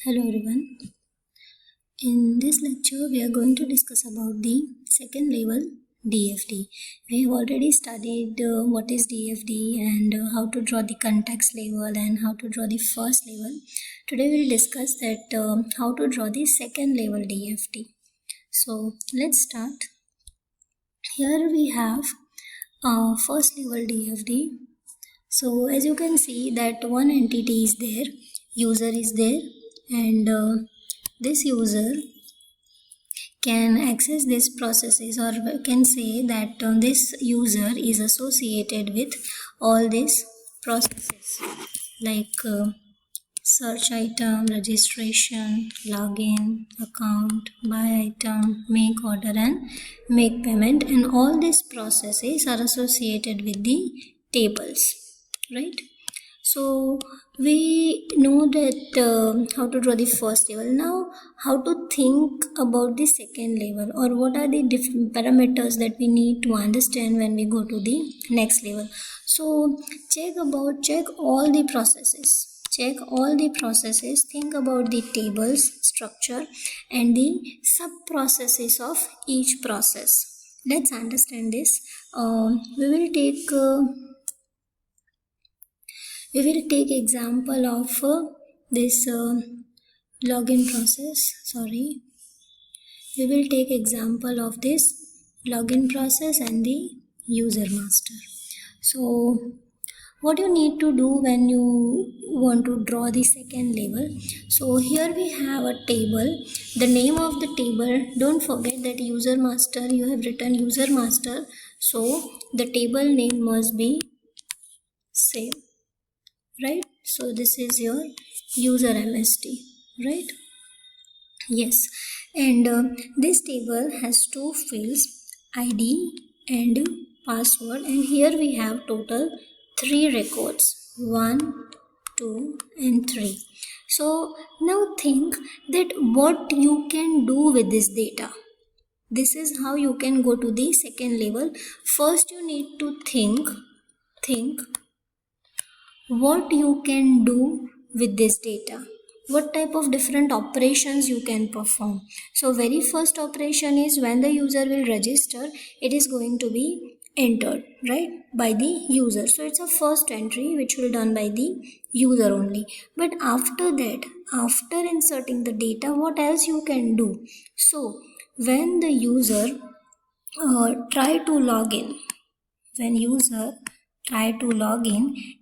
Hello everyone. In this lecture we are going to discuss about the second level DFD. We have already studied what is DFD and how to draw the context level and how to draw the first level. Today we will discuss that how to draw the second level DFD. So let's start. Here we have first level DFD. So as you can see that one entity is there, user is there, and this user can access these processes, or can say that this user is associated with all these processes like search item, registration, login, account, buy item, make order and make payment, and all these processes are associated with the tables, right? So we know that how to draw the first level. Now how to think about the second level, or what are the different parameters that we need to understand when we go to the next level. So check all the processes. Check all the processes, think about the tables, structure and the sub processes of each process. Let's understand this. We will take example of this login process. We will take example of this login process and the user master. So what you need to do when you want to draw the second level. So here we have a table. The name of the table, don't forget that user master, you have written user master, so the table name must be same, right? So this is your user MST, right? Yes. And this table has two fields, ID and password, and here we have total 3 records, 1, 2 and 3. So now think that what you can do with this data. This is how you can go to the second level. First you need to think what you can do with this data, what type of different operations you can perform. So very first operation is when the user will register, it is going to be entered, right, by the user. So it's a first entry which will done by the user only. But after that, after inserting the data, what else you can do? So when the user try to log in,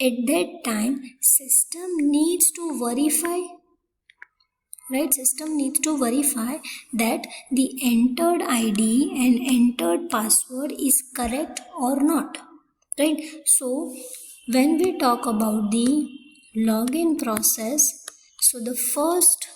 at that time system needs to verify, right? System needs to verify that the entered ID and entered password is correct or not, right? So when we talk about the login process, so the first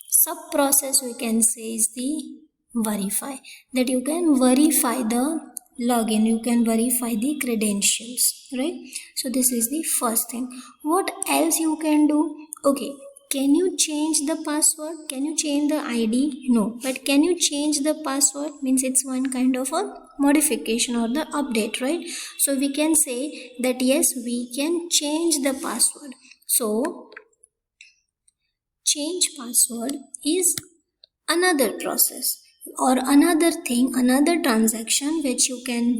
sub process we can say is the verify, that you can verify the login, you can verify the credentials, right? So this is the first thing. What else you can do? Okay, can you change the password? Can you change the ID? No. But can you change the password? Means it's one kind of a modification or the update, right? So we can say that yes, we can change the password. So change password is another process or another thing, another transaction which you can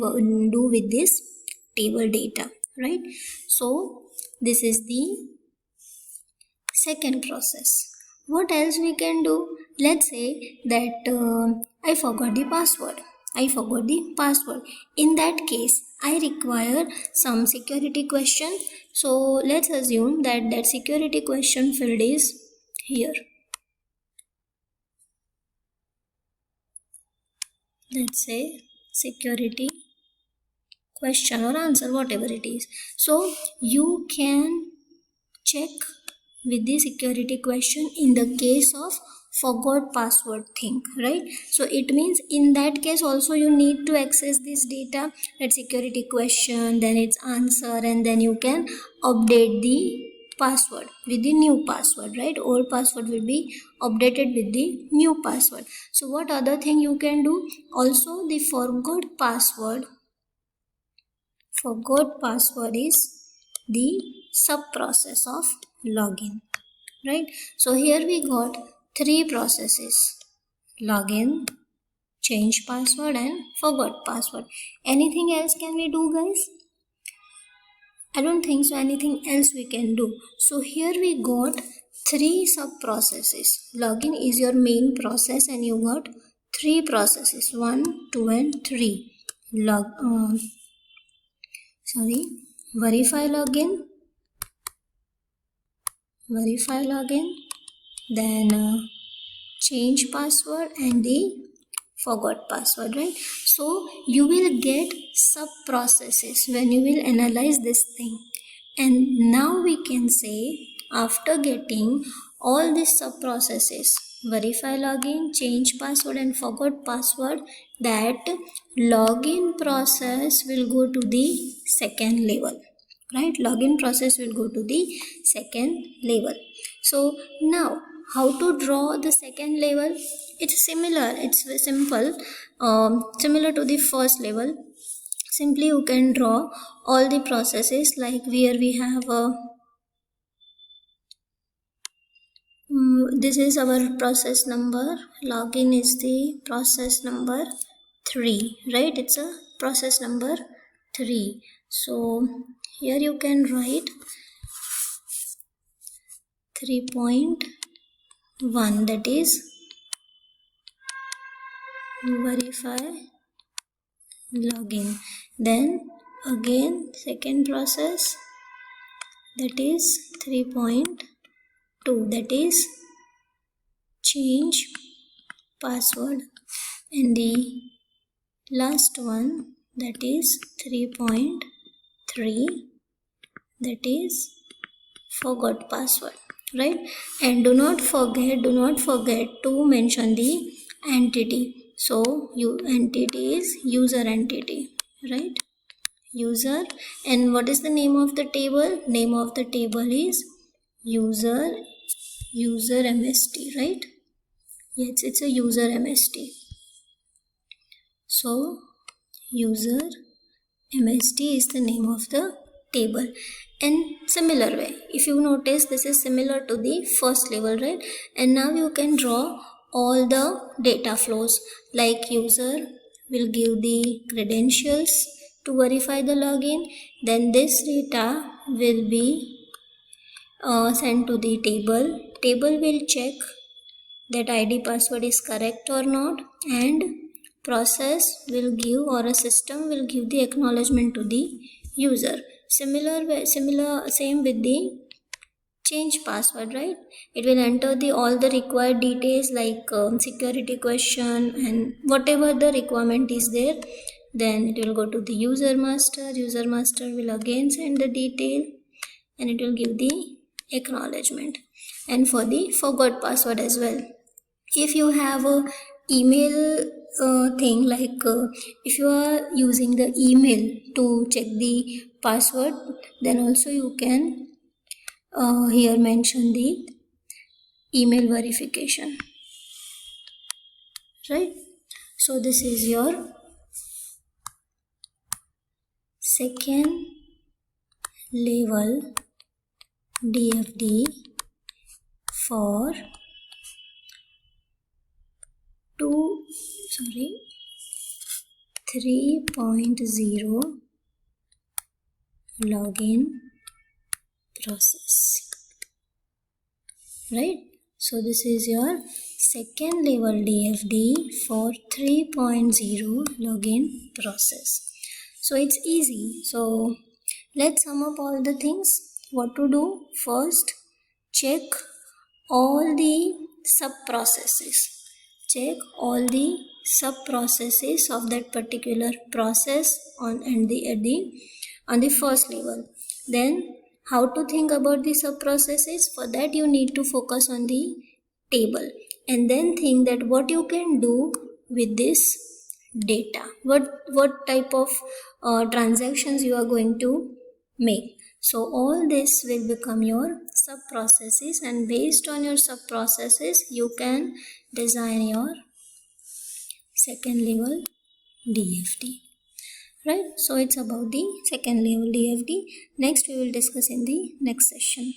do with this table data, right? So this is the second process. What else we can do? Let's say that I forgot the password. In that case, I require some security question. So let's assume that that security question field is here. Let's say security question or answer, whatever it is. So you can check with the security question in the case of forgot password thing, right? So it means in that case also you need to access this data, that security question, then its answer, and then you can update the password with the new password, right? Old password will be updated with the new password. So what other thing you can do? Also the forgot password is the sub process of login, right? So here we got three processes: login, change password, and forgot password. Anything else can we do, guys? I don't think so anything else we can do. So here we got three sub processes. Login is your main process and you got three processes: 1, 2 and 3. Verify login, then change password and the forgot password, right? So you will get sub processes when you will analyze this thing. And now we can say, after getting all these sub processes, verify login, change password and forgot password, that login process will go to the second level, right? Login process will go to the second level. So now how to draw the second level? It's similar, it's simple, similar to the first level. Simply you can draw all the processes, like where we have this is our process number. Login is the process number 3, right? It's a process number 3. So here you can write 3.1, that is verify login. Then again second process, that is 3.2, that is change password, and the last one, that is 3.3, that is forgot password, right? And do not forget to mention the entity. So entity is user entity, right? User. And what is the name of the table? Name of the table is user MST, right? Yes, it's a user MST. So user MST is the name of the table. And similar way, if you notice, this is similar to the first level, right? And now you can draw all the data flows, like user will give the credentials to verify the login, then this data will be sent to the table. Table will check that ID password is correct or not, and process will give, or a system will give the acknowledgement to the user. Same with the change password, right? It will enter all the required details, like security question and whatever the requirement is there. Then it will go to the user master. User master will again send the detail and it will give the acknowledgement. And for the forgot password as well, if you have a email thing, like if you are using the email to check the password, then also you can here mention the email verification, right? So this is your second level DFD for 3.0 login process, right? So this is your second level DFD for 3.0 login process. So it's easy. So let's sum up all the things. What to do? First, check all the sub processes. Check all the sub processes of that particular process on the first level. Then how to think about the sub processes? For that you need to focus on the table and then think that what you can do with this data, what type of transactions you are going to make. So all this will become your sub processes, and based on your sub processes you can design your second level DFD, right? So it's about the second level DFD. Next we will discuss in the next session.